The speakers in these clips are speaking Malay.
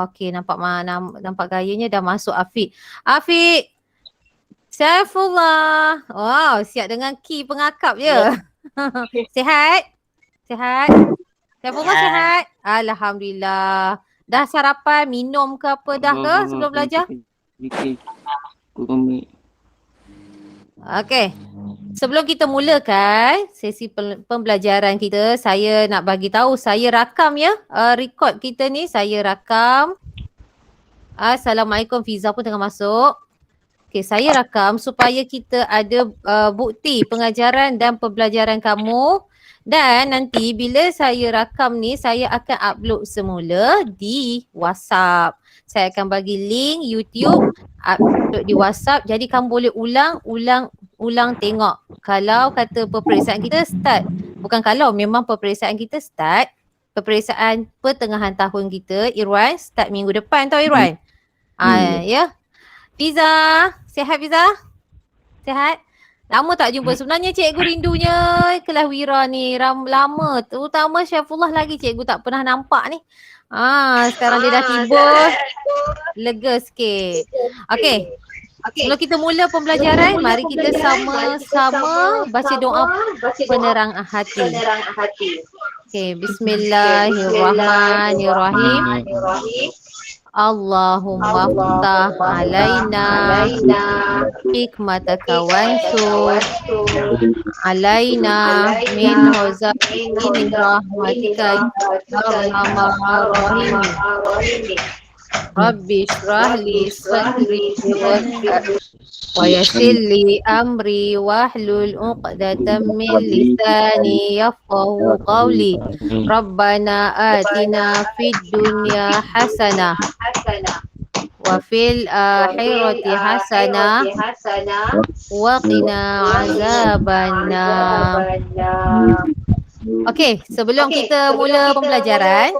Okey, nampak gayanya dah masuk Afiq. Afiq! Saifullah! Wow, siap dengan key pengakap je. Sihat? Sihat? Saifullah sihat? Alhamdulillah. Dah sarapan, minum ke apa dah ke sebelum belajar? Okey. Sebelum kita mulakan sesi pembelajaran kita, saya nak bagi tahu saya rakam ya. Record kita ni saya rakam. Assalamualaikum, Fiza pun tengah masuk. Okey, saya rakam supaya kita ada bukti pengajaran dan pembelajaran kamu. Dan nanti bila saya rakam ni, saya akan upload semula di WhatsApp. Saya akan bagi link YouTube, upload di WhatsApp. Jadi kamu boleh ulang tengok. Kalau kata peperiksaan kita start, bukan kalau, memang peperiksaan kita start. Peperiksaan pertengahan tahun kita, Irwan, start minggu depan tau Irwan. Ya. Fiza, sihat Fiza? Sihat? Lama tak jumpa. Sebenarnya cikgu rindunya kelas Wira ni. Lama. Terutama Syaifullah lagi cikgu tak pernah nampak ni. Sekarang dia dah tiba. Lega sikit. Okey. Sebelum kita mula pembelajaran, mari kita sama-sama baca doa penerang hati. Okey, bismillahirrahmanirrahim. Allahumma ftah alaina hikmataka wansur alaina min huzaini rahmatika ya arhamar rahimin. Rabbi shrah li sadri wa yassir li amri wahlul 'uqdatam min lisani yafqahu qawli. Rabbana atina fid dunya hasanah wa fil akhirati hasanah wa qina azabannar. Okey, sebelum kita mula pembelajaran,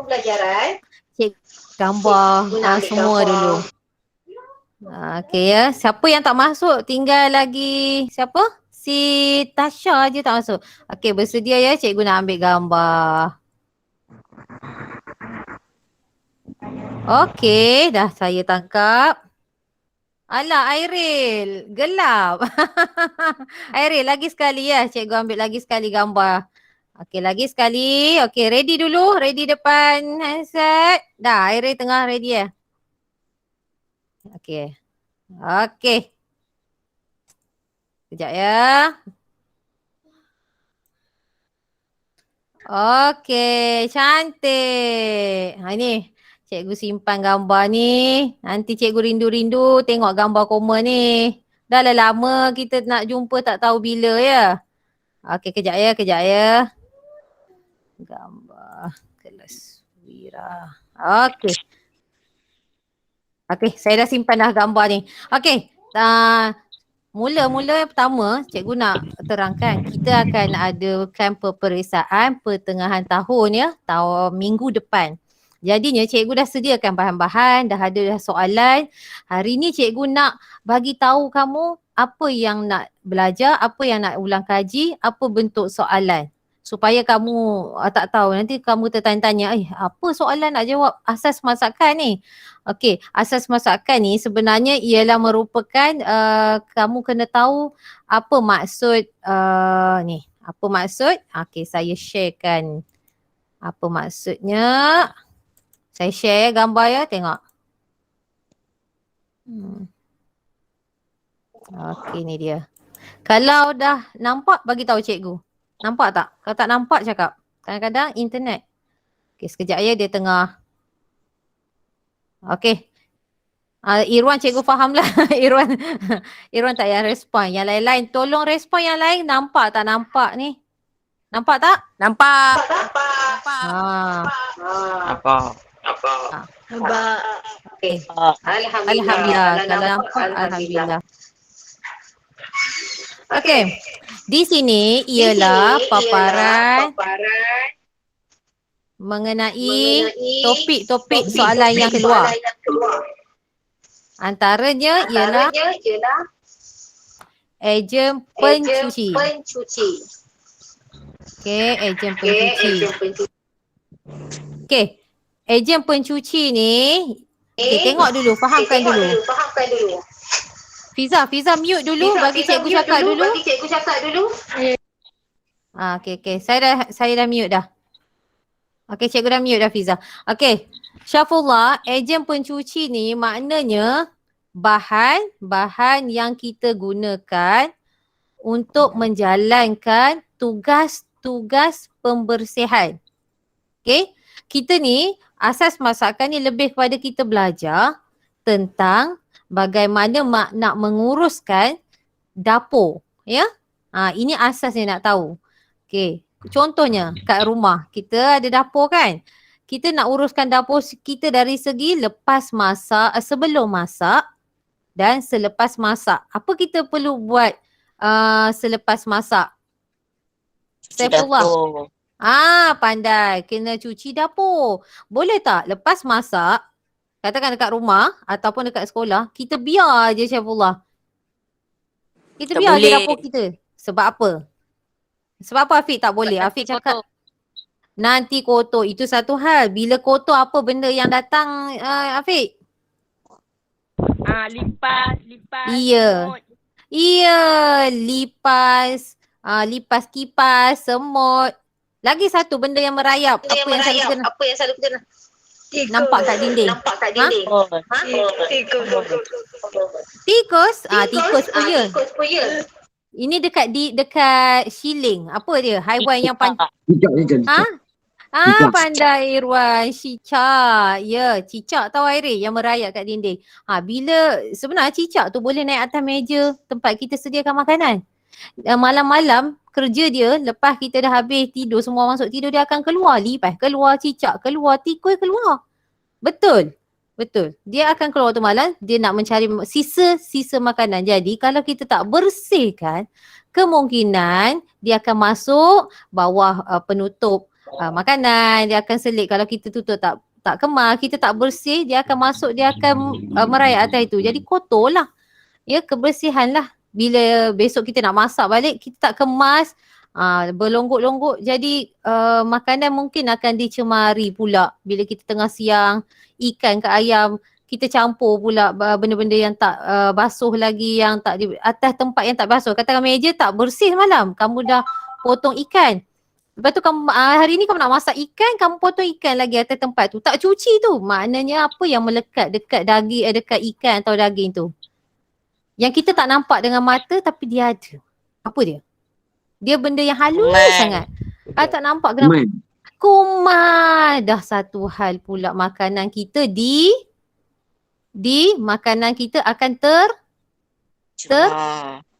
gambar semua dulu. Okey ya, siapa yang tak masuk tinggal lagi siapa? Si Tasha je tak masuk. Okey, bersedia ya, cikgu nak ambil gambar. Okey, dah saya tangkap. Alah Airil, gelap. Airil, lagi sekali ya, cikgu ambil lagi sekali gambar. Okey, lagi sekali. Okey, ready dulu. Ready depan handset. Dah, Airil tengah ready ya. Okey. Okey. Sekejap ya. Okey, cantik. Ini cikgu simpan gambar ni. Nanti cikgu rindu-rindu tengok gambar koma ni. Dah lah lama kita nak jumpa tak tahu bila ya. Okey, kejap ya. Gambar kelas Wira. Okey. Okey, saya dah simpan dah gambar ni. Okey, mula pertama cikgu nak terangkan kita akan adakan peperiksaan pertengahan tahun ya, minggu depan. Jadinya cikgu dah sediakan bahan-bahan, dah ada soalan. Hari ni cikgu nak bagi tahu kamu apa yang nak belajar, apa yang nak ulang kaji, apa bentuk soalan. Supaya kamu tak tahu, nanti kamu tertanya-tanya, apa soalan nak jawab asas masakan ni? Okey, asas masakan ni sebenarnya ialah merupakan kamu kena tahu apa maksud ni. Apa maksud? Okey, saya sharekan apa maksudnya. Saya share gambar ya, tengok. Okey, ni dia. Kalau dah nampak, bagi tahu cikgu. Nampak tak? Kalau tak nampak cakap. Kadang-kadang internet. Okey, sekejap ya, dia tengah. Okey. Irwan cikgu faham lah. Irwan tak payah respon. Yang lain-lain tolong respon yang lain. Nampak tak nampak ni? Nampak tak? Nampak. Nampak. Okey. Alhamdulillah. Kalau nampak, alhamdulillah. Okey. Di sini ialah paparan mengenai topik-topik soalan yang keluar. Antaranya ialah ejen pencuci. Okey, ejen pencuci. Okey, ejen pencuci ni Okay, tengok dulu, fahamkan dulu. Fiza mute dulu, bagi cikgu cakap dulu. Okay. Saya dah mute dah. Okay, cikgu dah mute dah Fiza. Okay, Syafullah, ejen pencuci ni maknanya bahan yang kita gunakan untuk menjalankan tugas-tugas pembersihan. Okay, kita ni asas masakan ni lebih kepada kita belajar tentang bagaimana nak menguruskan dapur. Ya, ini asas yang nak tahu. Okay, contohnya kat rumah kita ada dapur kan. Kita nak uruskan dapur kita dari segi lepas masak, sebelum masak dan selepas masak. Apa kita perlu buat selepas masak? Saifullah. Pandai. Kena cuci dapur. Boleh tak lepas masak, katakan dekat rumah ataupun dekat sekolah, kita biar je Saifullah. Kita biar je dapur kita. Sebab apa? Sebab apa Afiq tak boleh? Afiq cakap nanti kotor. Itu satu hal. Bila kotor, apa benda yang datang Afiq? Lipas. Iya. Lipas. Lipas kipas, semut. Lagi satu benda yang merayap. Apa yang selalu kita nampak kat dinding? Tikus. Tikus punya. Ini dekat siling. Apa dia? Haiwan yang pandai Irwan. Cicak. Ya, cicak tahu Airi yang merayap kat dinding. Bila sebenarnya cicak tu boleh naik atas meja tempat kita sediakan makanan. Malam-malam kerja dia, lepas kita dah habis tidur, semua masuk tidur, dia akan keluar. Lipas keluar, cicak keluar, tikus keluar. Betul. Dia akan keluar tu malam, dia nak mencari sisa makanan. Jadi kalau kita tak bersihkan, kemungkinan dia akan masuk bawah penutup makanan. Dia akan selit kalau kita tutup tak kemar, kita tak bersih, dia akan masuk, dia akan merayap atas itu. Jadi kotor lah. Ya, kebersihan lah. Bila besok kita nak masak balik, kita tak kemas, berlonggok-longgok, jadi makanan mungkin akan dicemari pula. Bila kita tengah siang ikan ke ayam, kita campur pula benda-benda yang tak basuh lagi, yang tak di atas tempat yang tak basuh. Katakan meja tak bersih malam, kamu dah potong ikan. Lepas tu kamu hari ni kamu nak masak ikan, kamu potong ikan lagi atas tempat tu. Tak cuci tu. Maknanya apa yang melekat dekat daging, dekat ikan atau daging tu. Yang kita tak nampak dengan mata tapi dia ada. Apa dia? Dia benda yang halus sangat. Tak nampak kenapa? Kuman. Dah satu hal pula, makanan kita di makanan kita akan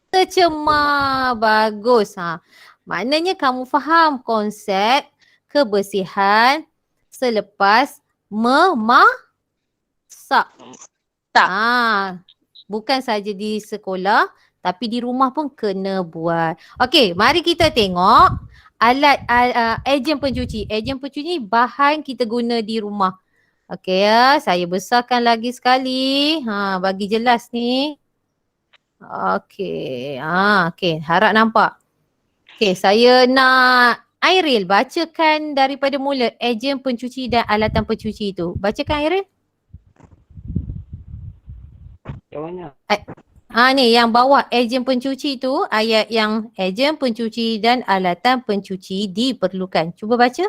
tercemar. Bagus. Maknanya kamu faham konsep kebersihan selepas memasak. Bukan saja di sekolah tapi di rumah pun kena buat. Okey, mari kita tengok alat ejen pencuci. Ejen pencuci ni bahan kita guna di rumah. Okey ya, saya besarkan lagi sekali. Bagi jelas ni. Okey. Okey, harap nampak. Okey, saya nak Airil bacakan daripada mula ejen pencuci dan alatan pencuci itu. Bacakan Airil. Yang mana? Ni yang bawah ejen pencuci tu, ayat yang ejen pencuci dan alatan pencuci diperlukan. Cuba baca.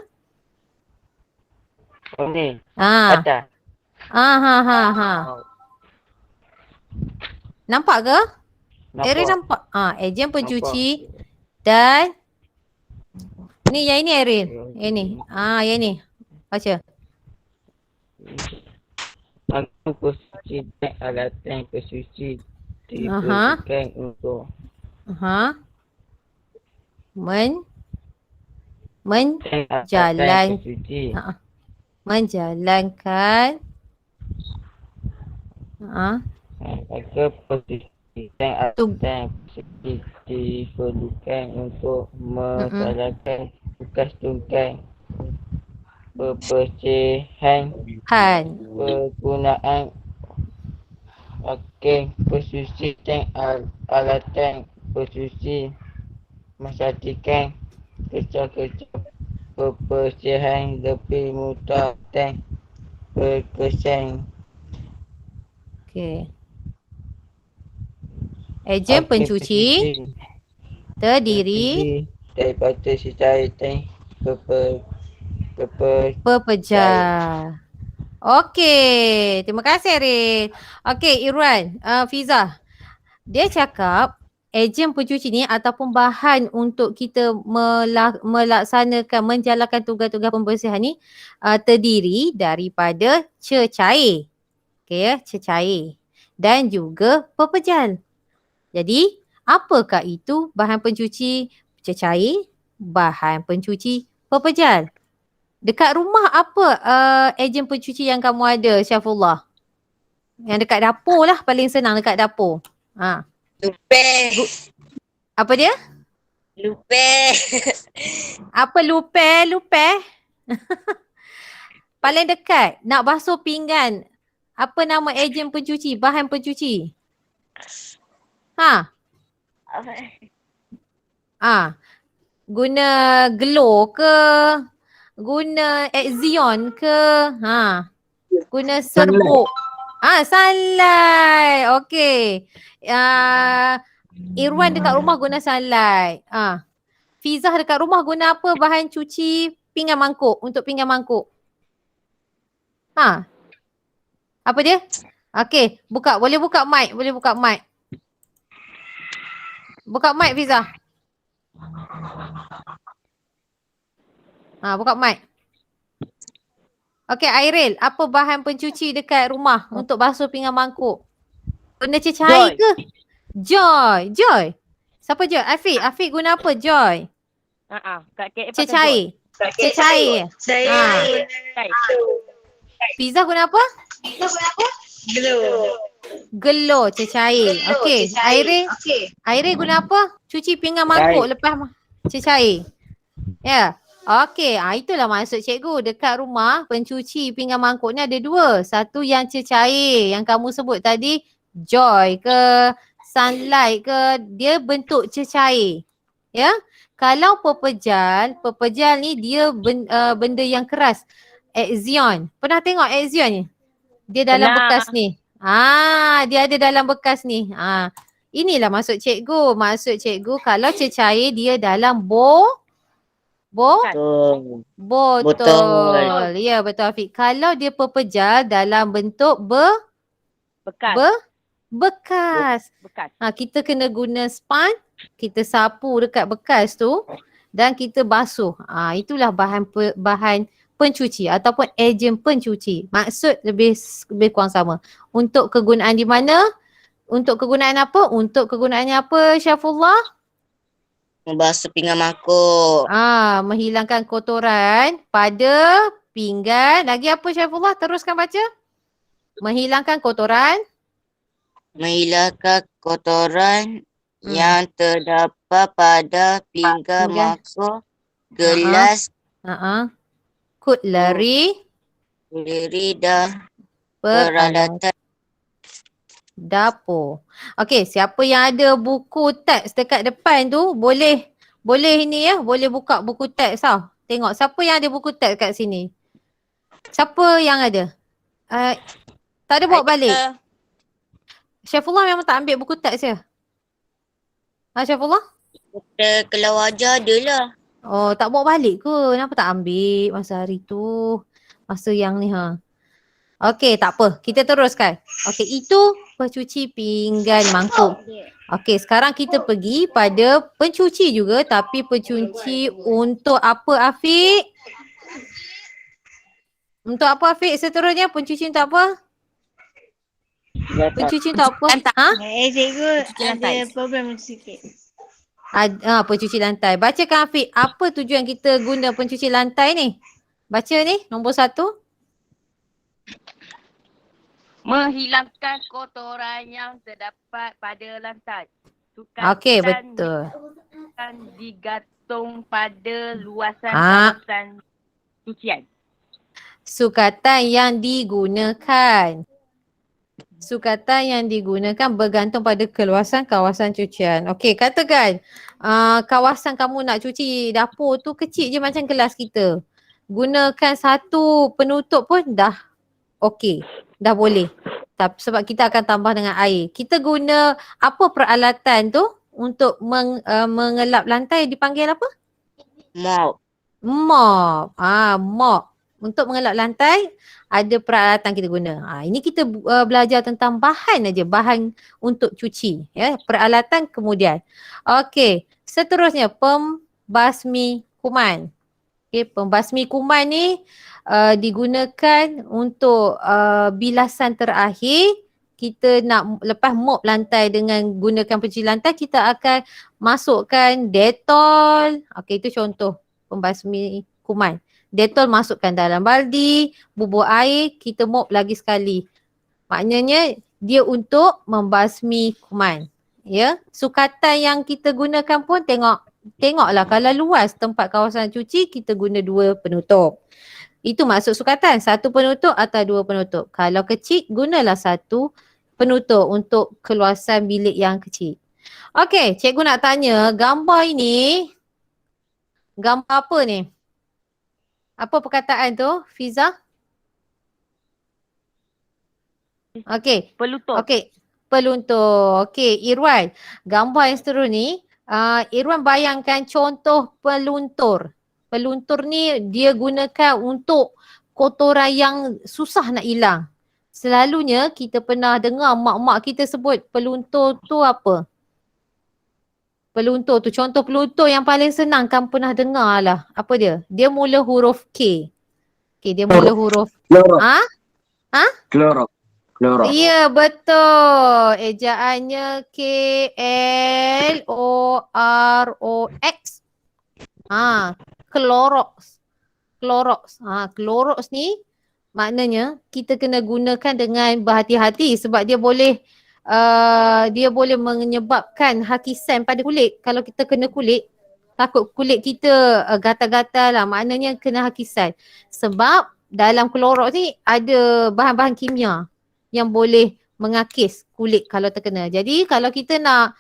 Oh ni. Ada. Nampak ke? Erin nampak? Ejen pencuci dan ni yang ini Erin. Yang ni. Yang ni. Baca. Aku pencuci dan alatan pencuci diperlukan untuk menjalankan Aku pencuci dan alatan pencuci diperlukan untuk melaksanakan tugas-tugas berbersihan penggunaan pencuci dan alatan pencuci memastikan kerja-kerja berbersihan lebih mudah dan berkesan Okey. Ejen pencuci terdiri daripada secari tank pepejal. Okey, terima kasih Rin. Okey, Irwan, Fiza. Dia cakap ejen pencuci ni ataupun bahan untuk kita melaksanakan, menjalankan tugas-tugas pembersihan ni terdiri daripada cecair. Okey ya, cecair. Dan juga pepejal. Jadi, apakah itu bahan pencuci cecair, bahan pencuci pepejal? Dekat rumah apa ejen pencuci yang kamu ada, Syafullah? Yang dekat dapur lah, paling senang dekat dapur. Ha. Lupe. Apa dia? Lupe. Apa lupe? Lupe? Paling dekat, nak basuh pinggan. Apa nama ejen pencuci, bahan pencuci? Ha? Guna Glow ke? Guna Exion ke? Ha. Guna serbuk. Sunlight. Okey. Irwan dekat rumah guna sunlight. Fizah dekat rumah guna apa bahan cuci pinggan mangkuk, untuk pinggan mangkuk? Apa dia? Okey, boleh buka mic, Buka mic Fizah. Buka mic. Okey, Airil, apa bahan pencuci dekat rumah untuk basuh pinggan mangkuk? Guna cecair ke? Joy. Siapa Joy? Afiq guna apa Joy? Kat KL Cecair. Cecair. Saya Fiza guna apa? Glow cecair. Okey. Airil guna apa? Cuci pinggan mangkuk lepas cecair. Ya. Okey. Itulah maksud cikgu. Dekat rumah pencuci pinggan mangkuk ni ada dua. Satu yang cecair yang kamu sebut tadi, Joy ke, Sunlight ke, dia bentuk cecair. Ya. Kalau pepejal ni dia benda yang keras. Exion. Pernah tengok Exion ni? Dia dalam bekas ni. Dia ada dalam bekas ni. Inilah maksud cikgu. Maksud cikgu kalau cecair dia dalam botol. Ya, betul Afiq. Kalau dia pepejal dalam bentuk bekas. Kita kena guna sponge, kita sapu dekat bekas tu dan kita basuh. Itulah bahan pencuci ataupun ejen pencuci. Maksud lebih kurang sama. Untuk kegunaan di mana? Untuk kegunaan apa? Untuk kegunaannya apa Syafullah? membasuh pinggan mangkuk. Menghilangkan kotoran pada pinggan. Lagi apa Syafullah? Teruskan baca. Menghilangkan kotoran yang terdapat pada pinggan mangkuk, gelas, cutlery dan peralatan dapur. Okey, siapa yang ada buku teks dekat depan tu boleh ini ya, boleh buka buku teks tau. Tengok siapa yang ada buku teks kat sini. Siapa yang ada? Tak ada bawa balik. Syafullah memang tak ambil buku teks ya? Syafullah? kita kelau ajar adalah. Oh, tak bawa balik ke? Kenapa tak ambil masa hari tu? Masa yang ni Okey, tak apa. Kita teruskan. Okey, itu pencuci pinggan mangkuk. Okey, sekarang kita pergi pada pencuci juga tapi pencuci untuk apa Afiq? Untuk apa Afiq seterusnya? Pencuci untuk apa? Pencuci untuk apa? Cikgu ada problem sikit. Pencuci lantai. Bacakan Afiq, apa tujuan kita guna pencuci lantai ni? Baca ni, nombor 1. Menghilangkan kotoran yang terdapat pada lantai. Okey, betul. Digantung pada luasan kawasan cucian. Sukatan yang digunakan. Sukatan yang digunakan bergantung pada keluasan kawasan cucian. Okey, katakan kawasan kamu nak cuci dapur tu kecil je macam kelas kita. Gunakan satu penutup pun dah okey, dah boleh. sebab kita akan tambah dengan air. Kita guna apa peralatan tu untuk mengelap lantai dipanggil apa? Mop. Mop. Mop. Untuk mengelap lantai ada peralatan kita guna. Ini kita belajar tentang bahan aja, bahan untuk cuci, ya. Peralatan kemudian. Okey, seterusnya pembasmi kuman. Okey, pembasmi kuman ni digunakan untuk bilasan terakhir. Kita nak lepas mop lantai dengan gunakan pencuci lantai, kita akan masukkan Dettol. Okey, itu contoh pembasmi kuman. Dettol masukkan dalam baldi, bubur air, kita mop lagi sekali. Maknanya dia untuk membasmi kuman. Ya, sukatan yang kita gunakan pun tengoklah kalau luas tempat kawasan cuci, kita guna 2 penutup. Itu maksud sukatan, 1 penutup atau 2 penutup. Kalau kecil, gunalah 1 penutup untuk keluasan bilik yang kecil. Okey, cikgu nak tanya, gambar ini, gambar apa ni? Apa perkataan tu, Fiza? Okey. Pelutur. Okey, peluntur. Okey, Irwan. Gambar yang seterus ni, Irwan bayangkan contoh peluntur. Peluntur ni dia gunakan untuk kotoran yang susah nak hilang. Selalunya kita pernah dengar mak-mak kita sebut peluntur tu apa? Peluntur tu, contoh peluntur yang paling senang kan pernah dengar lah. Apa dia? Dia mula huruf K. Okey, dia mula huruf Klorok. Ha? Klorok. Ya, betul. Ejaannya Klorox. Clorox. Clorox ni maknanya kita kena gunakan dengan berhati-hati sebab dia boleh menyebabkan hakisan pada kulit. Kalau kita kena kulit, takut kulit kita gatal-gatal lah, maknanya kena hakisan. Sebab dalam Clorox ni ada bahan-bahan kimia yang boleh mengakis kulit kalau terkena. Jadi kalau kita nak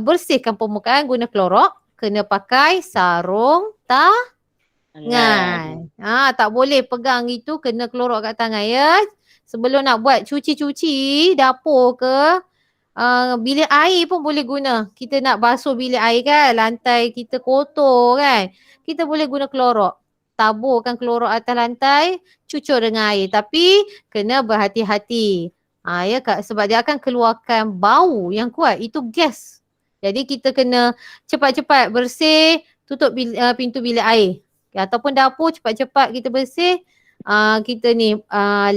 bersihkan permukaan guna Clorox, kena pakai sarung tangan. Tak boleh pegang itu, kena Clorox kat tangan ya. Sebelum nak buat cuci-cuci dapur ke, bilik air pun boleh guna. Kita nak basuh bilik air kan, lantai kita kotor kan, kita boleh guna Clorox. Taburkan Clorox atas lantai, cucur dengan air. Tapi kena berhati-hati. Ya, sebab dia akan keluarkan bau yang kuat. Itu gas. Jadi kita kena cepat-cepat bersih, tutup pintu bilik air. Ataupun dapur cepat-cepat kita bersih. Kita ni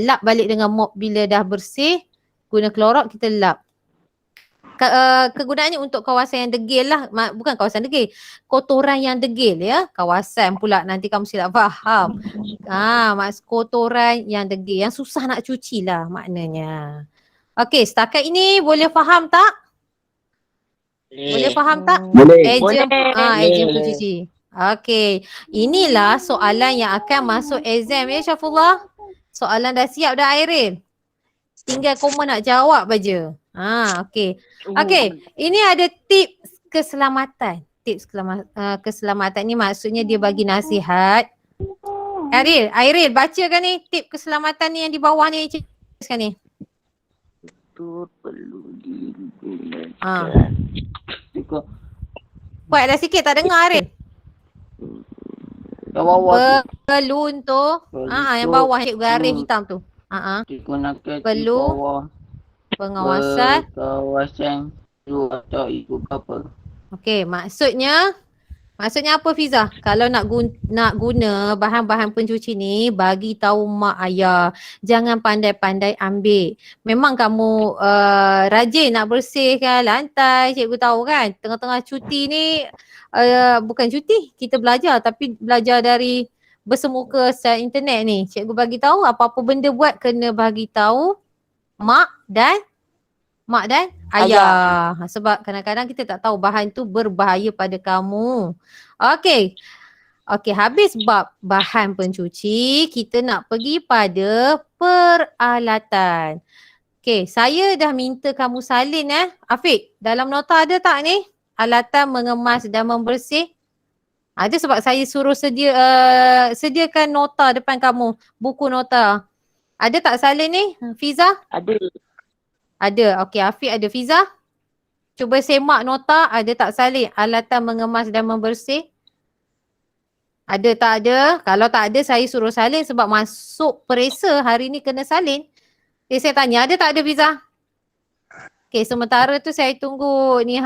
lap balik dengan mop bila dah bersih. Guna Clorox kita lap. Kegunaannya untuk kawasan yang degil lah. Bukan kawasan degil. Kotoran yang degil ya. Kawasan pula nanti kamu silap faham. Maksud kotoran yang degil. Yang susah nak cuci lah maknanya. Okey, setakat ini boleh faham tak? Boleh faham tak? Boleh. Exam pencuci. Okey, inilah soalan yang akan masuk exam ya Syafullah. Soalan dah siap dah Airin. Tinggal koma nak jawab aja. Okey. Okey, ini ada tips keselamatan. Tips keselamatan ni maksudnya dia bagi nasihat. Airil bacakan ni tips keselamatan ni yang di bawah ni sekarang ni. Itu perlu digunakan. Kuatlah sikit, tak dengar Airil. Yang bawah tu. Peluntur. Yang bawah yang garis hitam tu. Digunakan Perlu di bawah pengawasan. kawasan lu atau ibu bapa. Okey, maksudnya apa Fiza? Kalau nak guna bahan-bahan pencuci ni, bagi tahu mak ayah. Jangan pandai-pandai ambil. Memang kamu rajin nak bersihkan lantai, cikgu tahu kan. Tengah-tengah cuti ni, bukan cuti, kita belajar tapi belajar dari bersemuka secara internet ni. Cikgu bagi tahu apa-apa benda buat kena bagi tahu mak dan ayah. Sebab kadang-kadang kita tak tahu bahan tu berbahaya pada kamu. Okey, habis bab bahan pencuci, kita nak pergi pada peralatan. Okey, saya dah minta kamu salin Afiq, dalam nota ada tak ni? Alatan mengemas dan membersih. Ada sebab saya suruh sediakan nota depan kamu, buku nota. Ada tak salin ni, Fiza? Ada. Ada. Okey, Afiq ada. Fiza? Cuba semak nota, ada tak salin alatan mengemas dan membersih? Ada tak ada? Kalau tak ada, saya suruh salin sebab masuk perisa hari ni kena salin. Okay, saya tanya, ada tak ada Fiza? Okay, sementara tu saya tunggu ni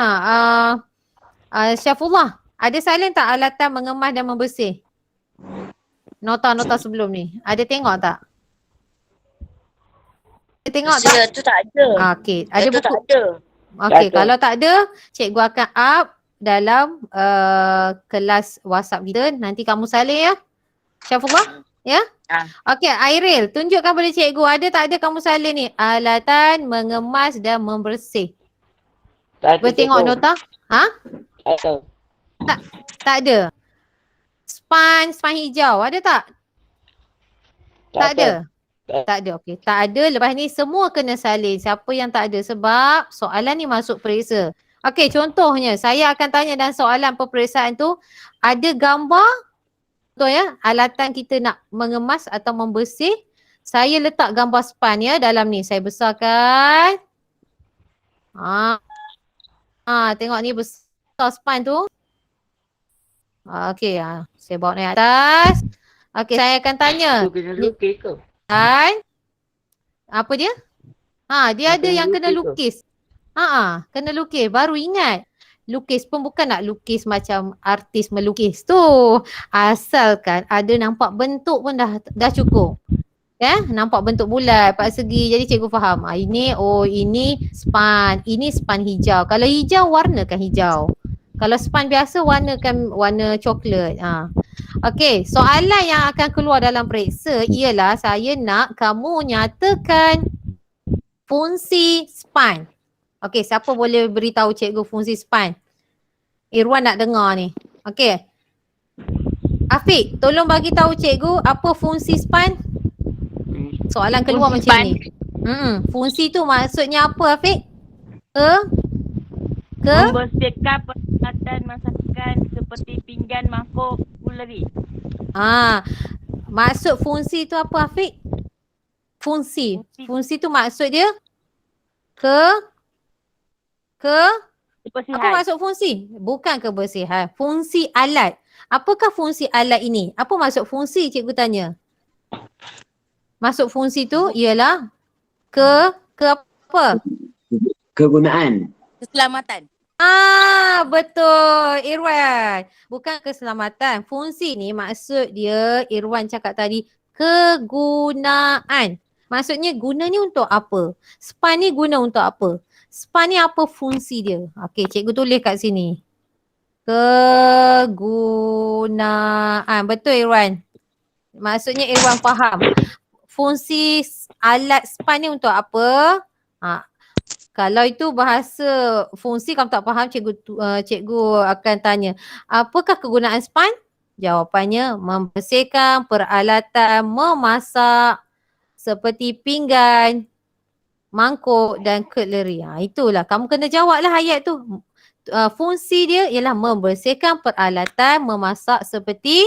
Syafullah, ada salin tak alatan mengemas dan membersih? Nota-nota sebelum ni. Ada tengok tak? Ada tengok tak? Yang tu tak ada. Okey, ada Yang tu buku? tak ada. Okey, Tak ada. kalau tak ada, cikgu akan up dalam kelas WhatsApp kita. Nanti kamu salin ya. Syafullah? Ya? Okey, Airil, tunjukkan pada cikgu ada tak ada kamu salin ni. Alatan mengemas dan membersih. Tak ada. Cuba tengok cikgu. nota. Ha? Tak ada. Tak ada. Span hijau, ada tak? Tak ada. Tak ada. Okey, tak ada. Lepas ni semua kena salin. Siapa yang tak ada sebab soalan ni masuk periksa. Okey, contohnya saya akan tanya dalam soalan peperiksaan tu ada gambar, contoh ya, alatan kita nak mengemas atau membersih. Saya letak gambar span ya dalam ni. Saya besarkan. Tengok ni besar span tu. Okey, saya bawa naik atas. Okey, saya akan tanya. Tu kena lukis ke? Apa dia? Dia ada yang kena lukis. Kena lukis. Baru ingat. Lukis pun bukan nak lukis macam artis melukis tu. Asalkan ada nampak bentuk pun dah cukup. Ya, nampak bentuk bulat, empat segi. Jadi cikgu faham. Ini span. Ini span hijau. Kalau hijau, warnakan hijau. Kalau span biasa, warnakan warna coklat. Okey, soalan yang akan keluar dalam periksa ialah saya nak kamu nyatakan fungsi span. Okey, siapa boleh beritahu cikgu fungsi span? Irwan nak dengar ni. Okey. Afiq, tolong bagi tahu cikgu apa fungsi span? Soalan keluar Fungsi macam span. ni. Fungsi tu maksudnya apa Afiq? Membersihkan peralatan masakan seperti pinggan, mangkuk, kuleri. Maksud fungsi tu apa Afiq? Fungsi tu maksud dia Kebersihan. apa maksud fungsi? Bukan kebersihan. Fungsi alat. Apakah fungsi alat ini? Apa maksud fungsi cikgu tanya? Maksud fungsi tu ialah ke apa? Kegunaan. Keselamatan. Betul Irwan. Bukan keselamatan. Fungsi ni maksud dia Irwan cakap tadi kegunaan. Maksudnya guna ni untuk apa? Span ni guna untuk apa? Span ni apa fungsi dia? Okey, cikgu tulis kat sini. Kegunaan. Betul Irwan. Maksudnya Irwan faham. Fungsi alat span ni untuk apa? Kalau itu bahasa fungsi kamu tak faham, cikgu akan tanya, apakah kegunaan span? Jawapannya membersihkan peralatan memasak seperti pinggan, mangkuk dan cutlery. Itulah kamu kena jawablah ayat tu. Fungsi dia ialah membersihkan peralatan memasak seperti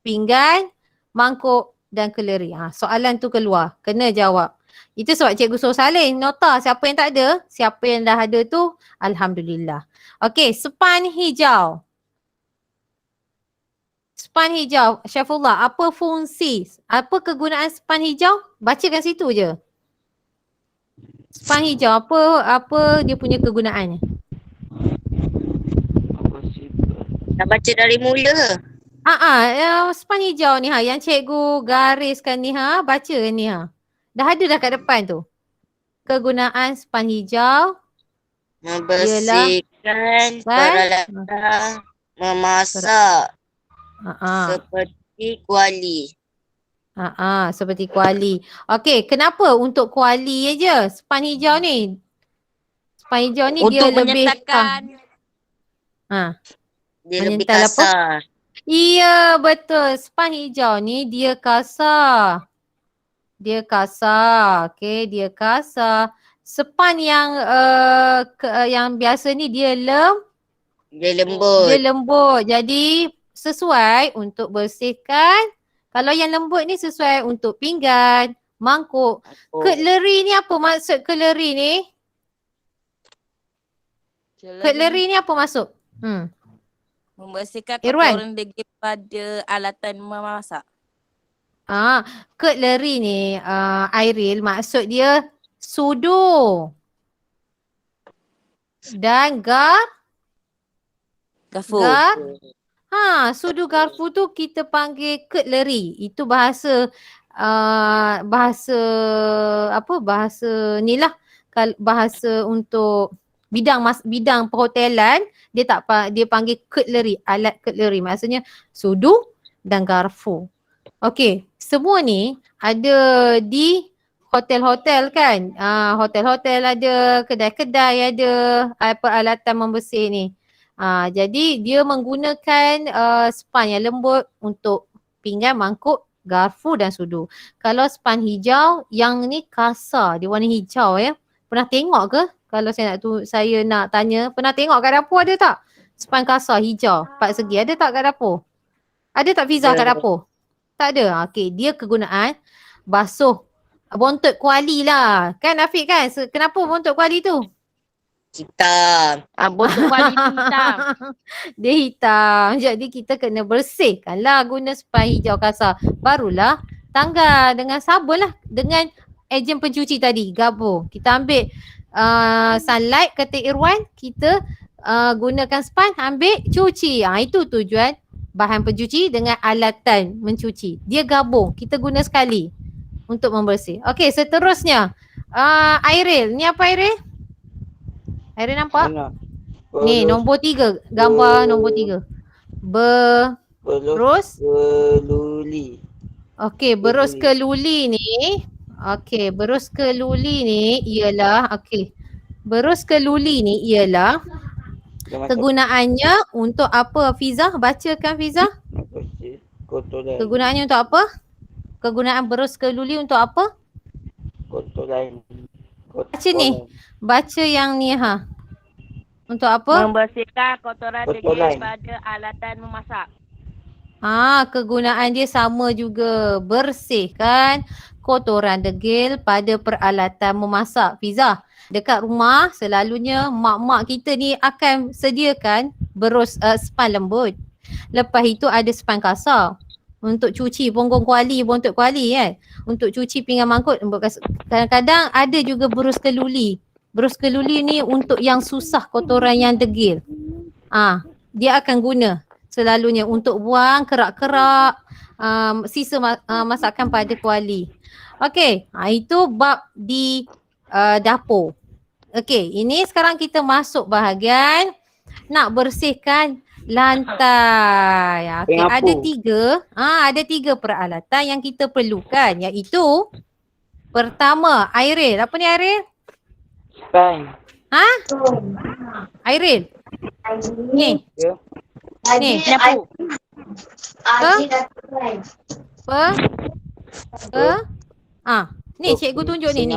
pinggan, mangkuk dan cutlery. Soalan tu keluar, kena jawab. Itu sebab cikgu suruh salin nota. Siapa yang tak ada, siapa yang dah ada tu, alhamdulillah. Okey, span hijau. Span hijau, Syafullah, apa fungsi? Apa kegunaan span hijau? Bacakan situ je. Span hijau, apa dia punya kegunaannya? Apa sih? Nak baca dari mula. Span hijau ni yang cikgu gariskan ni baca ni Dah ada dah kat depan tu. Kegunaan span hijau Membersihkan peralatan memasak seperti kuali. Seperti kuali. Okey, kenapa untuk kuali aja span hijau ni? Span hijau ni dia Untuk lebih menyatakan Dia lebih Menyental apa? kasar. Iya, betul. Span hijau ni dia kasar. Okey, dia kasar. Span yang yang biasa ni dia Dia lembut. Jadi sesuai untuk bersihkan. Kalau yang lembut ni sesuai untuk pinggan, Mangkuk. Cutlery ni apa maksud cutlery ni? Cutlery ni apa maksud? Membersihkan Irwan? kotoran degil pada alatan memasak. Cutlery ni Airil maksud dia sudu dan Garfu. sudu garfu tu kita panggil cutlery. Itu bahasa ni lah, bahasa untuk bidang perhotelan dia panggil cutlery, alat cutlery maksudnya sudu dan garfu. Okey, semua ni ada di hotel-hotel kan. Hotel-hotel ada, kedai-kedai ada peralatan membersih ni. Jadi dia menggunakan span yang lembut untuk pinggan, mangkuk, garfu dan sudu. Kalau span hijau, yang ni kasar, dia warna hijau ya. Pernah tengok ke? Kalau saya nak tanya, pernah tengok kat dapur ada tak? Span kasar hijau, 4 segi, ada tak kat dapur? Ada tak Fiza kat dapur? Tak ada. Okey, dia kegunaan basuh bontot kuali lah. Kan Afiq kan? Kenapa bontot kuali tu? Hitam. Bontot kuali tu hitam. Dia hitam. Jadi kita kena bersihkan lah guna span hijau kasar. Barulah tanggal dengan sabun lah. Dengan ejen pencuci tadi, gabung. Kita ambil sunlight, kata Irwan, kita gunakan span, ambil cuci. Itu tujuan bahan pencuci dengan alatan mencuci. Dia gabung, kita guna sekali untuk membersih. Okey, seterusnya Airil, ni apa Airil? Airil nampak? Ni nombor 3, gambar nombor 3. Berus Keluli. Okey, berus keluli ni. Okey, berus keluli ni ialah berus keluli ni ialah kegunaannya untuk apa Fiza? Bacakan Fiza. Kotoran. Kegunaannya untuk apa? Kegunaan berus keluli untuk apa? Kotoran. Baca ni. Baca yang ni Untuk apa? Membersihkan kotoran degil pada alatan memasak. Kegunaan dia sama juga. Bersihkan kotoran degil pada peralatan memasak. Fiza, dekat rumah selalunya mak-mak kita ni akan sediakan berus span lembut. Lepas itu ada span kasar untuk cuci punggung kuali, bontot kuali kan. Untuk cuci pinggan mangkuk. Kadang-kadang ada juga berus keluli. Berus keluli ni untuk yang susah kotoran yang degil. Dia akan guna selalunya untuk buang kerak-kerak, sisa masakan pada kuali. Okey, itu bab di dapur. Okey, ini sekarang kita masuk bahagian nak bersihkan lantai. Okey, ada tiga peralatan yang kita perlukan, iaitu pertama, Airil. Apa ni Airil? Span. Airil. Ni. Ni. Nyapu. Ni cikgu tunjuk ni.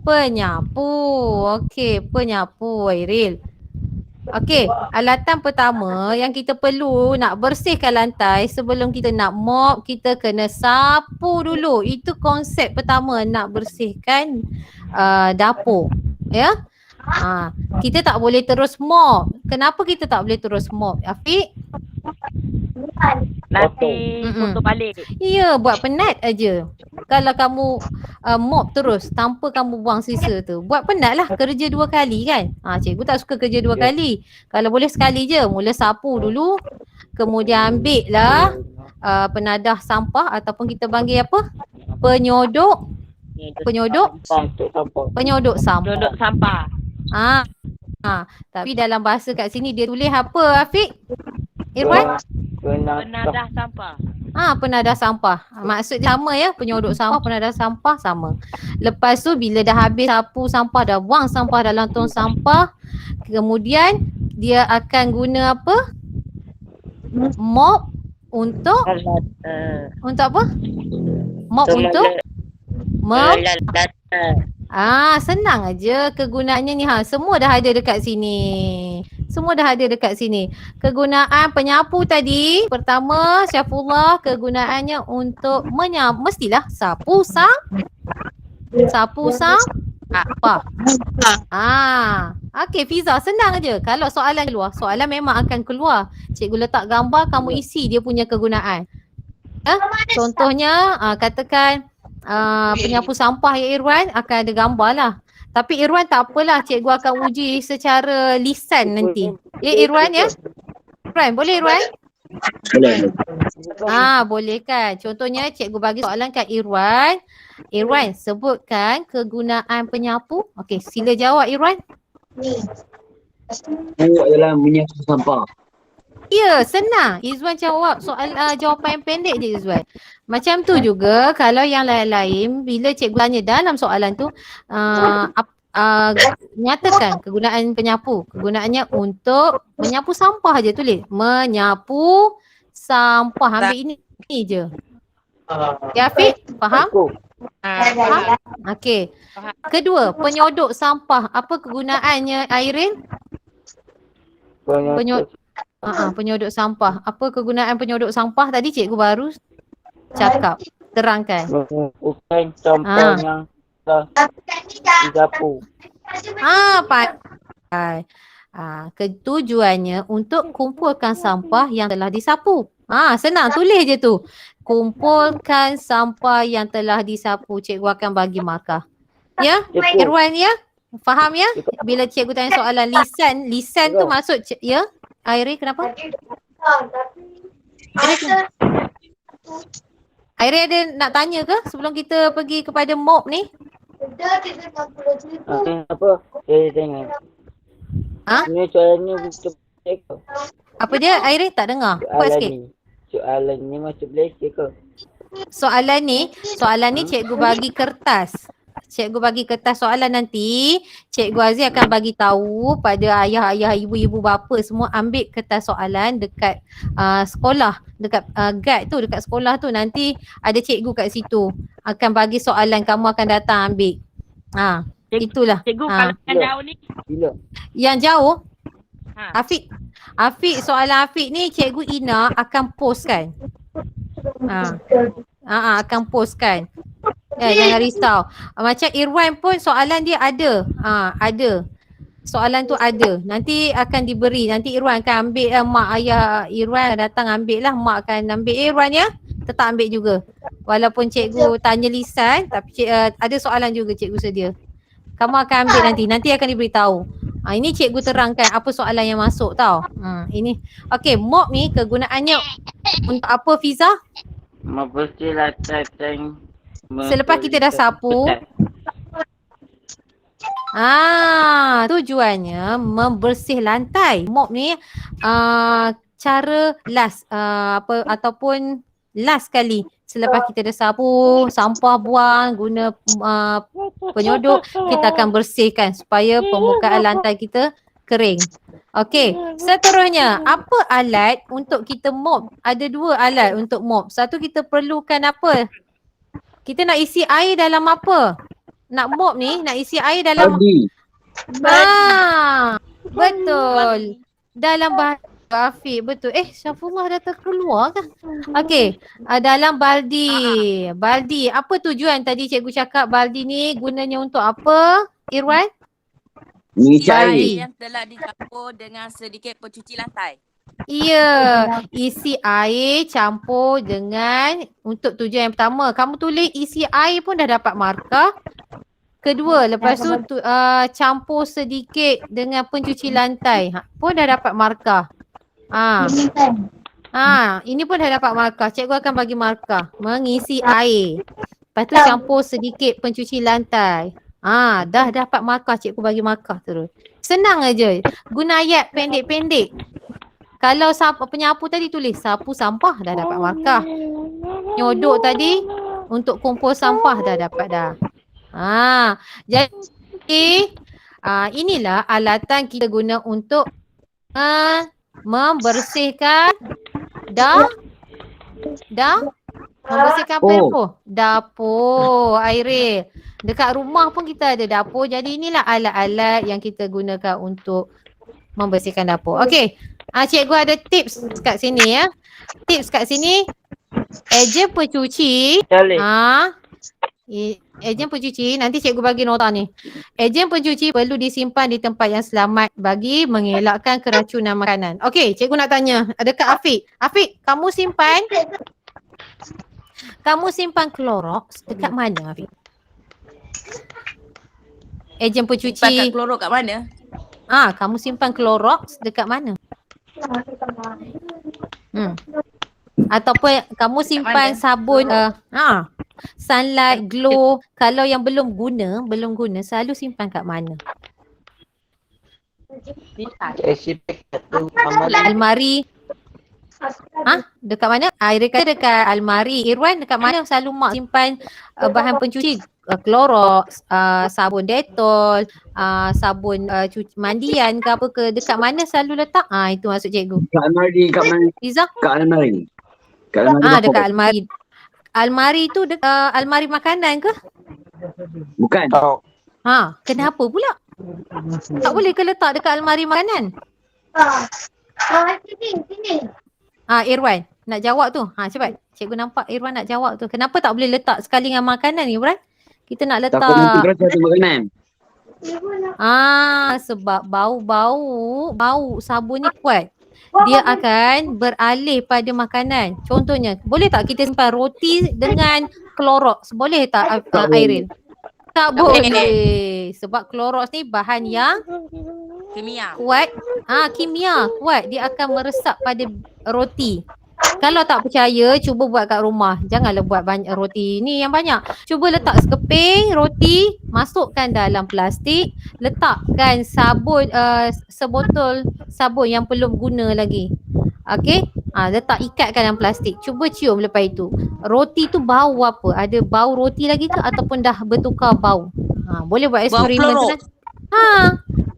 Penyapu. Okey, penyapu Airil. Okey, alatan pertama yang kita perlu nak bersihkan lantai, sebelum kita nak mop, kita kena sapu dulu. Itu konsep pertama nak bersihkan dapur. Ya. Kita tak boleh terus mop. Kenapa kita tak boleh terus mop, Afiq? Nanti kotor balik. Ya, buat penat aja. Kalau kamu mop terus tanpa kamu buang sisa tu, buat penat lah, kerja 2 kali kan. Cikgu tak suka kerja 2 kali. Kalau boleh sekali je, mula sapu dulu, kemudian ambil lah penadah sampah ataupun kita panggil apa? Penyodok sampah. Tapi dalam bahasa kat sini dia tulis apa Afiq? Irwan? Penadah sampah. Penadah sampah. Maksud sama ya, penyodok sampah, penadah sampah sama. Lepas tu bila dah habis sapu sampah, dah buang sampah dalam tong sampah, kemudian dia akan guna apa? Mop untuk apa? Mop untuk senang aja kegunaannya ni semua dah ada dekat sini. Semua dah ada dekat sini. Kegunaan penyapu tadi, pertama Syafullah, kegunaannya untuk menyapu, mestilah sapu sampah. Okey Fiza, senang aja. Kalau soalan keluar, soalan memang akan keluar. Cikgu letak gambar, kamu isi dia punya kegunaan. Contohnya katakan penyapu sampah ya Irwan, akan ada gambar lah. Tapi Irwan tak apalah, cikgu akan uji secara lisan nanti. Ya Irwan ya? Irwan, boleh Irwan? Boleh. Boleh kan. Contohnya cikgu bagi soalan kat Irwan. Irwan, sebutkan kegunaan penyapu. Okey, sila jawab Irwan. Itu adalah menyapu sampah. Ya, senang. Izwan jawab jawapan yang pendek je Izwan. Macam tu juga kalau yang lain-lain, bila cikgu tanya dalam soalan tu, nyatakan kegunaan penyapu. Kegunaannya untuk menyapu sampah je, tulis. Menyapu sampah. Ambil ini je. Ya Afiq, faham? Faham? Okey. Kedua, penyodok sampah. Apa kegunaannya Airin? Penyodok sampah. Apa kegunaan penyodok sampah tadi cikgu baru cakap. Terangkan. Bukan sampah yang disapu. Pandai. Ketujuannya untuk kumpulkan sampah yang telah disapu. Senang, tulis je tu. Kumpulkan sampah yang telah disapu. Cikgu akan bagi markah. Ya? Irwan ya? Faham ya? Bila cikgu tanya soalan lisan tu maksud ya? Airi kenapa? Airi ada nak tanya ke sebelum kita pergi kepada mob ni? Apa? Saya tengok. Ini soalan ni betul ke? Apa dia? Airi tak dengar. Kuat sikit. Soalan ni masuk Malaysia ke? Soalan ni cikgu bagi kertas. Cikgu bagi kertas soalan nanti, Cikgu Aziz akan bagi tahu pada ayah-ayah, ibu-ibu, bapa semua ambil kertas soalan dekat sekolah, dekat guide tu, dekat sekolah tu. Nanti ada cikgu kat situ akan bagi soalan, kamu akan datang ambil. Itulah. Cikgu kalau yang jauh ni. Bila? Yang jauh? Afiq, soalan Afiq ni Cikgu Ina akan postkan. Akan postkan. Jangan risau. Macam Irwan pun soalan dia ada. Ada. Soalan tu ada. Nanti akan diberi. Nanti Irwan akan ambil mak ayah Irwan datang ambil lah. Mak akan ambil. Irwan ya? Tetap ambil juga. Walaupun cikgu tanya lisan, tapi ada soalan juga cikgu sedia. Kamu akan ambil nanti. Nanti akan diberitahu. Ini cikgu terangkan apa soalan yang masuk tau. Ini. Okey, mop ni kegunaannya untuk apa Fiza? Membersih lantai tank. Selepas kita dah sapu. Tujuannya membersih lantai. Mop ni cara last ataupun last kali selepas kita dah sapu, sampah buang, guna penyodok, kita akan bersihkan supaya permukaan lantai kita kering. Okey, seterusnya apa alat untuk kita mop? Ada dua alat untuk mop. Satu, kita perlukan apa? Kita nak isi air dalam apa? Nak mop ni, nak isi air dalam betul. Dalam bahasa Afiq, betul. Syafullah dah terkeluar kan? Okey, dalam baldi. Baldi, apa tujuan tadi cikgu cakap baldi ni gunanya untuk apa? Irwan? Mengisi air. Yang telah dicampur dengan sedikit pencuci lantai. Ya, isi air campur dengan untuk tujuan yang pertama. Kamu tulis isi air pun dah dapat markah. Kedua, lepas tu campur sedikit dengan pencuci lantai pun dah dapat markah. Ini pun dah dapat markah. Cikgu akan bagi markah. Mengisi air. Lepas tu campur sedikit pencuci lantai. Dah dapat markah, cikgu bagi markah terus. Senang aja. Guna ayat pendek-pendek. Kalau penyapu tadi tulis sapu sampah dah dapat markah. Nyodok tadi untuk kumpul sampah dah dapat dah. Jadi inilah alatan kita guna untuk membersihkan membersihkan apa dapur? Dapur, Airil. Dekat rumah pun kita ada dapur. Jadi inilah alat-alat yang kita gunakan untuk membersihkan dapur. Okey. Cikgu ada tips kat sini ya. Tips kat sini, ejen pencuci. Calik. Ejen pencuci, nanti cikgu bagi nota ni. Ejen pencuci perlu disimpan di tempat yang selamat bagi mengelakkan keracunan makanan. Okey, cikgu nak tanya, dekat Afiq. Afiq, kamu simpan Clorox dekat mana, Afiq? Ejen pencuci. Simpan kat klorok kat mana? Kamu simpan Clorox dekat mana? Ataupun kamu simpan sabun Sunlight, Glow. Kalau yang belum guna selalu simpan kat mana? Almari. Dekat mana? Irwan kata dekat almari. Irwan, dekat mana selalu mak simpan bahan pencuci? Clorox, sabun Dettol, sabun cuci mandian ke apa ke, dekat mana selalu letak? Itu maksud cikgu. Kat almari, kat mana? Izzah? Kat almari. Kat almari. Dekat almari. Almari tu almari makanan ke? Bukan. Kenapa pula? Tak boleh ke letak dekat almari makanan? Sini. Irwan nak jawab tu. Cepat. Cikgu nampak Irwan nak jawab tu. Kenapa tak boleh letak sekali dengan makanan ni, Irwan? Kita nak letak. Takut nanti kerasa tu makanan. Sebab bau sabun ni kuat. Dia akan beralih pada makanan. Contohnya, boleh tak kita simpan roti dengan Clorox? Boleh tak, Irene? Tak boleh. Sebab Clorox ni bahan yang Kimia. kuat. Kimia kuat. Dia akan meresap pada roti. Kalau tak percaya, cuba buat kat rumah. Janganlah buat banyak roti ni yang banyak. Cuba letak sekeping roti, masukkan dalam plastik, letakkan sabun, sebotol sabun yang belum guna lagi. Okey? Letak ikatkan dalam plastik. Cuba cium lepas itu. Roti tu bau apa? Ada bau roti lagi ke ataupun dah bertukar bau? Boleh buat eksperimen tu kan?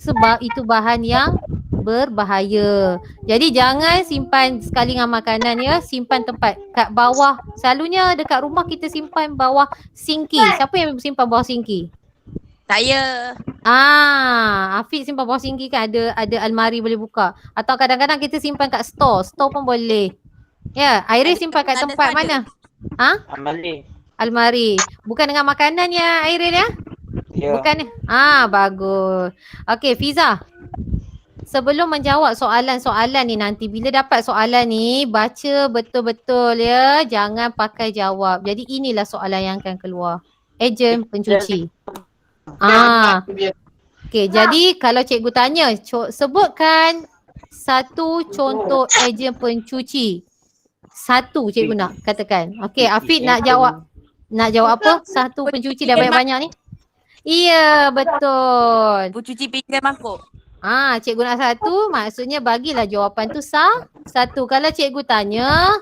Sebab itu bahan yang berbahaya. Jadi jangan simpan sekali dengan makanan ya. Simpan tempat kat bawah. Selalunya dekat rumah kita simpan bawah sinki. Siapa yang simpan bawah sinki? Saya. Afiq simpan bawah sinki kan, ada almari boleh buka. Atau kadang-kadang kita simpan kat store. Store pun boleh. Ya, Iris simpan kat tempat mana? Almari. Bukan dengan makanan ya, Iris ya? Ya. Bukan. Bagus. Okey, Fiza. Sebelum menjawab soalan-soalan ni nanti, bila dapat soalan ni, baca betul-betul ya. Jangan pakai jawab. Jadi inilah soalan yang akan keluar. Ejen pencuci. Okey, jadi kalau cikgu tanya, sebutkan satu contoh ejen pencuci. Satu cikgu nak katakan. Okey, Afiq nak jawab. Nak jawab apa? Satu pencuci dah banyak-banyak ni. Iya, betul. Pencuci pinggan mangkuk. Cikgu nak satu, maksudnya bagilah jawapan tu satu. Kalau cikgu tanya,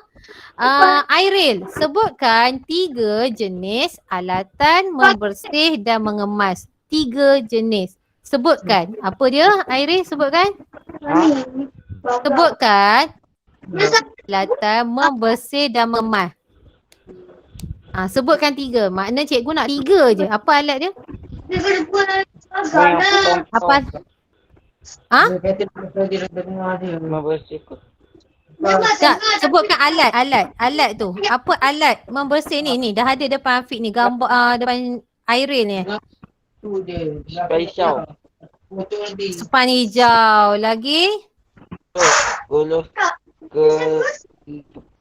Airil, sebutkan 3 jenis alatan membersih dan mengemas. 3 jenis. Sebutkan. Apa dia, Airil? Sebutkan. Sebutkan alatan membersih dan mengemas. Sebutkan 3. Makna cikgu nak 3 je. Apa alat dia? Apa? Tak, sebutkan alat tu. Apa alat membersih ni? Dah ada depan Afiq ni, gambar depan Irene ni. Sepan hijau. Lagi?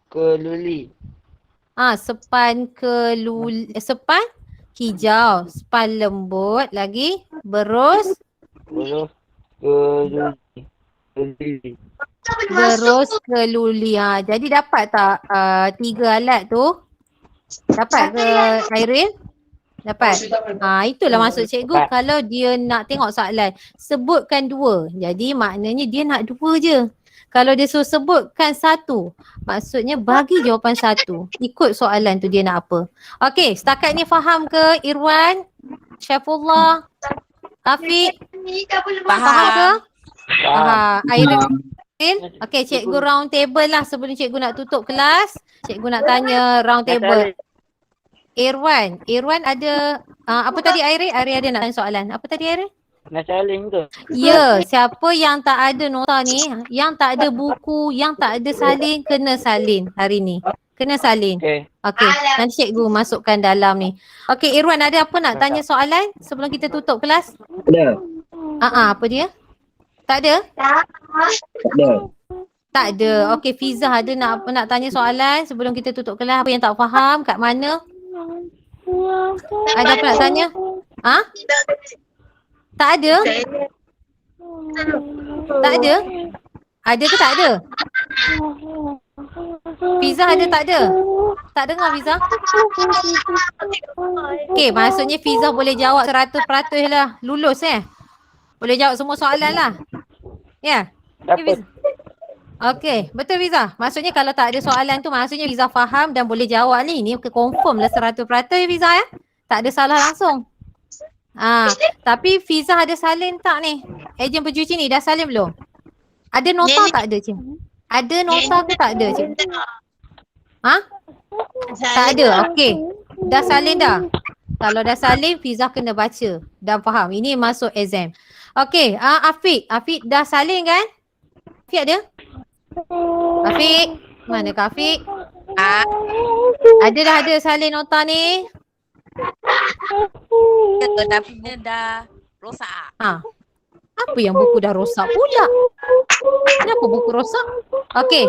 Keluli. Sepan sepan hijau, sepan lembut. Lagi? Berus keluli. Jadi dapat tak 3 alat tu? Dapat ke Irene? Dapat? Itulah maksud cikgu. Kalau dia nak tengok soalan, sebutkan 2. Jadi maknanya dia nak 2 je. Kalau dia suruh sebutkan 1, maksudnya bagi jawapan 1. Ikut soalan tu dia nak apa. Okey, setakat ni faham ke Irwan? Syaifullah? Afiq? Faham ke? Irene? Okey, cikgu round table lah sebelum cikgu nak tutup kelas. Cikgu nak tanya round table. Irwan ada apa tadi Irene? Irene ada nak tanya soalan. Apa tadi Irene? Nak salin tu. Ya, siapa yang tak ada nota ni, yang tak ada buku, yang tak ada salin, kena salin hari ni. Kena salin. Okey. Okey, nanti cikgu masukkan dalam ni. Okey, Irwan ada apa nak tanya soalan sebelum kita tutup kelas? Ada. Apa dia? Tak ada? Tak ada. Tak ada. Okey, Fiza ada nak tanya soalan sebelum kita tutup kelas. Apa yang tak faham? Kat mana? Ada apa nak tanya? Tak ada? Tak ada? Ada ke tak ada? Fiza ada tak ada? Tak dengar Fiza? Okey, maksudnya Fiza boleh jawab 100% lah. Lulus boleh jawab semua soalan lah. Ya? Dapat. Fiza. Okey, betul Fiza. Maksudnya kalau tak ada soalan tu maksudnya Fiza faham dan boleh jawab ni. Ni confirm lah 100% ya Fiza ya. Tak ada salah langsung. Tapi Fiza ada salin tak ni? Ejen pencuci ni dah salin belum? Ada nota tak ada cik? Ada nota ke tak ada cik? Tak ada. Okey. Dah salin dah. Kalau dah salin Fiza kena baca dan faham. Ini masuk exam. Okey, Afiq dah salin kan? Afiq ada? Afiq, mana Kak Afiq? Ada salin nota ni? Tapi dia dah rosak. Apa yang buku dah rosak pula? Kenapa buku rosak? Okey,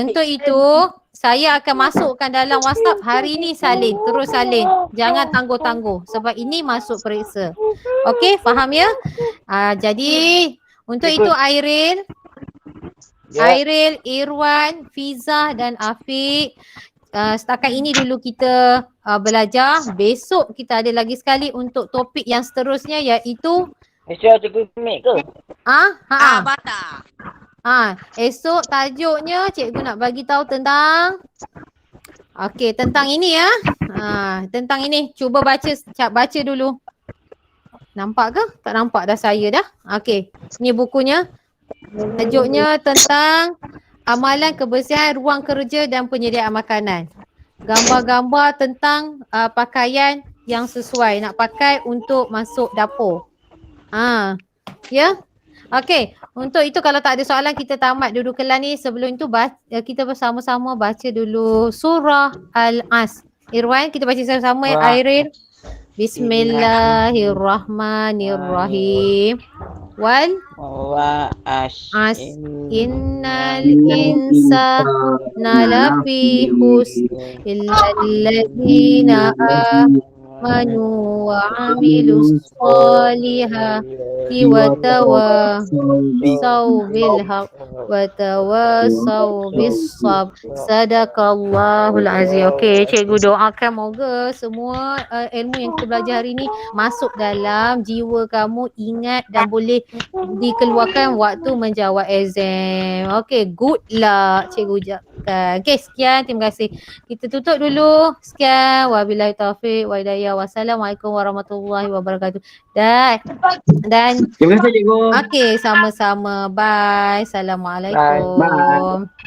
untuk itu saya akan masukkan dalam WhatsApp hari ni salin, terus salin. Jangan tangguh-tangguh sebab ini masuk periksa. Okey, faham ya? Jadi untuk itu Airil, Irwan, Fiza dan Afiq, setakat ini dulu kita belajar. Besok kita ada lagi sekali untuk topik yang seterusnya iaitu Esok cikgu Mek ke? Bata. Esok tajuknya cikgu nak bagi tahu tentang tentang ini ya. Tentang ini. Cuba baca dulu. Nampak ke? Tak nampak dah saya dah. Okey. Ni bukunya. Tajuknya tentang amalan kebersihan ruang kerja dan penyediaan makanan. Gambar-gambar tentang pakaian yang sesuai nak pakai untuk masuk dapur. Ya. Okey, untuk itu kalau tak ada soalan kita tamat dulu kelas ni. Sebelum itu kita bersama-sama baca dulu surah Al-As. Irwan, kita baca sama-sama ya Airil. Bismillahirrahmanirrahim. Wal innal insana lafi khusr illa alladhina amanu wa amilus solihati wa tawasaw bil haqq wa tawasaw bis sabr. Sadaqallahul azim. Okey, cikgu doakan moga semua ilmu yang kita belajar hari ni masuk dalam jiwa kamu, ingat dan boleh dikeluarkan waktu menjawab exam. Okey, good luck cikgu ucapkan. Okey, sekian, terima kasih. Kita tutup dulu. Sekian, wabillahi taufiq wa hidayah. Wassalamualaikum warahmatullahi wabarakatuh. Dan Terima kasih cikgu. okey, sama-sama. Bye. Assalamualaikum.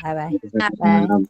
Bye bye. Bye. Bye.